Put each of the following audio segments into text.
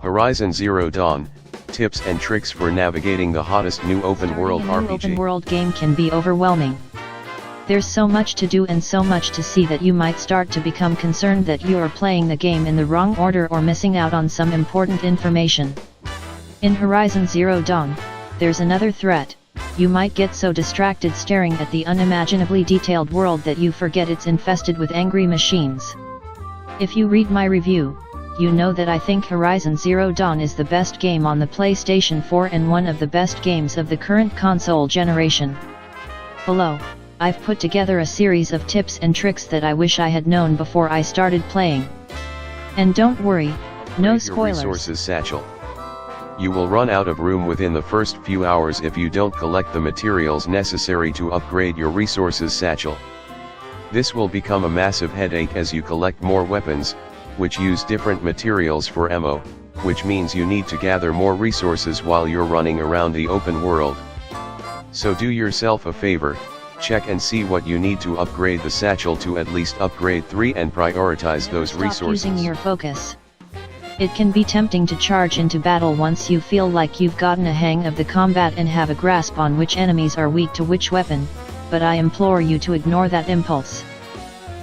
Horizon Zero Dawn, tips and tricks for navigating the hottest new open world Starting a new RPG. open world game can be overwhelming. There's so much to do and so much to see that you might start to become concerned that you are playing the game in the wrong order or missing out on some important information. In Horizon Zero Dawn, there's another threat. You might get so distracted staring at the unimaginably detailed world that you forget it's infested with angry machines. If you read my review, you know that I think Horizon Zero Dawn is the best game on the PlayStation 4 and one of the best games of the current console generation. Below, I've put together a series of tips and tricks that I wish I had known before I started playing. And don't worry, no spoilers. Your resources satchel. You will run out of room within the first few hours if you don't collect the materials necessary to upgrade your resources satchel. This will become a massive headache as you collect more weapons, which use different materials for ammo, which means you need to gather more resources while you're running around the open world. So do yourself a favor, check and see what you need to upgrade the satchel to at least upgrade 3 and prioritize those resources. Stop using your focus. It can be tempting to charge into battle once you feel like you've gotten a hang of the combat and have a grasp on which enemies are weak to which weapon, but I implore you to ignore that impulse.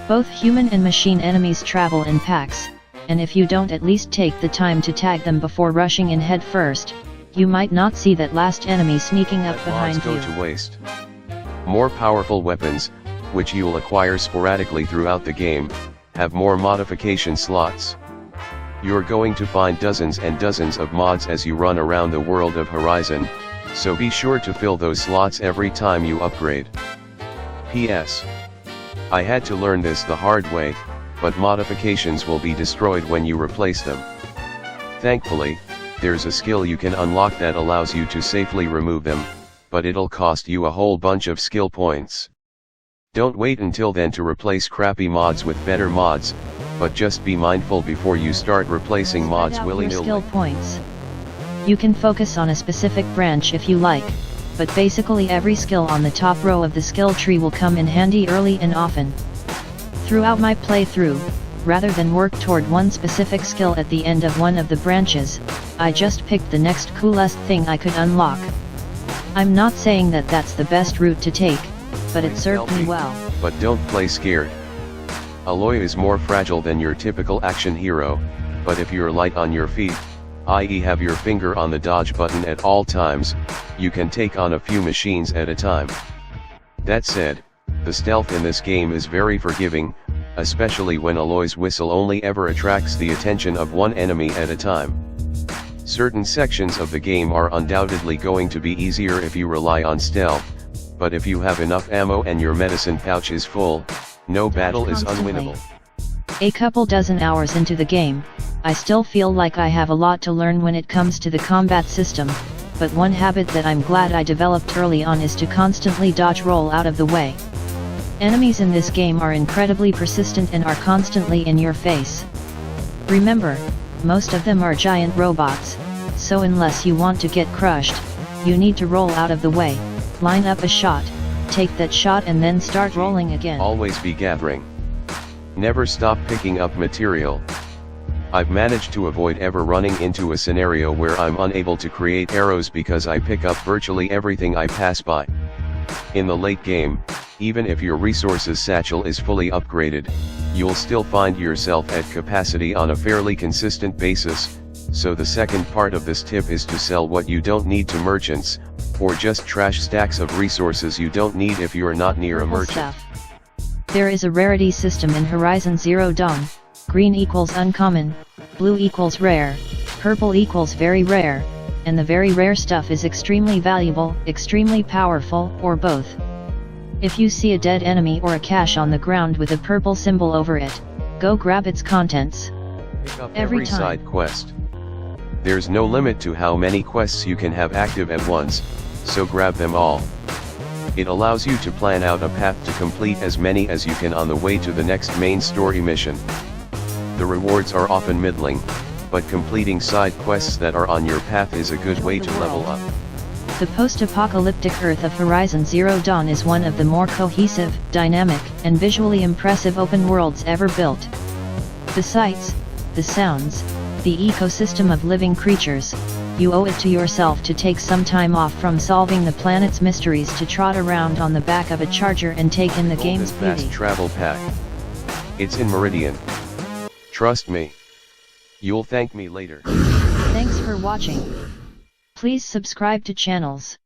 Both human and machine enemies travel in packs, and if you don't at least take the time to tag them before rushing in head first, you might not see that last enemy sneaking up behind you. Go to waste. More powerful weapons, which you'll acquire sporadically throughout the game, have more modification slots. You're going to find dozens and dozens of mods as you run around the world of Horizon, so be sure to fill those slots every time you upgrade. P.S. I had to learn this the hard way, but modifications will be destroyed when you replace them. Thankfully, there's a skill you can unlock that allows you to safely remove them, but it'll cost you a whole bunch of skill points. Don't wait until then to replace crappy mods with better mods, but just be mindful before you start replacing mods willy-nilly. Skill points. You can focus on a specific branch if you like, but basically every skill on the top row of the skill tree will come in handy early and often. Throughout my playthrough, rather than work toward one specific skill at the end of one of the branches, I just picked the next coolest thing I could unlock. I'm not saying that that's the best route to take, but it served me well. But don't play scared. Aloy is more fragile than your typical action hero, but if you're light on your feet, i.e. have your finger on the dodge button at all times, you can take on a few machines at a time. That said, the stealth in this game is very forgiving, especially when Aloy's whistle only ever attracts the attention of one enemy at a time. Certain sections of the game are undoubtedly going to be easier if you rely on stealth, but if you have enough ammo and your medicine pouch is full, no battle is unwinnable. A couple dozen hours into the game, I still feel like I have a lot to learn when it comes to the combat system, but one habit that I'm glad I developed early on is to constantly dodge roll out of the way. Enemies in this game are incredibly persistent and are constantly in your face. Remember, most of them are giant robots, so unless you want to get crushed, you need to roll out of the way, line up a shot, take that shot and then start rolling again. Always be gathering. Never stop picking up material. I've managed to avoid ever running into a scenario where I'm unable to create arrows because I pick up virtually everything I pass by. In the late game, even if your resources satchel is fully upgraded, you'll still find yourself at capacity on a fairly consistent basis, so the second part of this tip is to sell what you don't need to merchants, or just trash stacks of resources you don't need if you're not near a merchant. There is a rarity system in Horizon Zero Dawn. Green equals uncommon, blue equals rare, purple equals very rare, and the very rare stuff is extremely valuable, extremely powerful, or both. If you see a dead enemy or a cache on the ground with a purple symbol over it, go grab its contents. Pick up every side quest. There's no limit to how many quests you can have active at once, so grab them all. It allows you to plan out a path to complete as many as you can on the way to the next main story mission. The rewards are often middling, but completing side quests that are on your path is a good way to level up. The post-apocalyptic Earth of Horizon Zero Dawn is one of the more cohesive, dynamic, and visually impressive open worlds ever built. The sights, the sounds, the ecosystem of living creatures, you owe it to yourself to take some time off from solving the planet's mysteries to trot around on the back of a charger and take in the game's beauty. Fast travel pack. It's in Meridian. Trust me. You'll thank me later. Thanks for watching. Please subscribe to channels.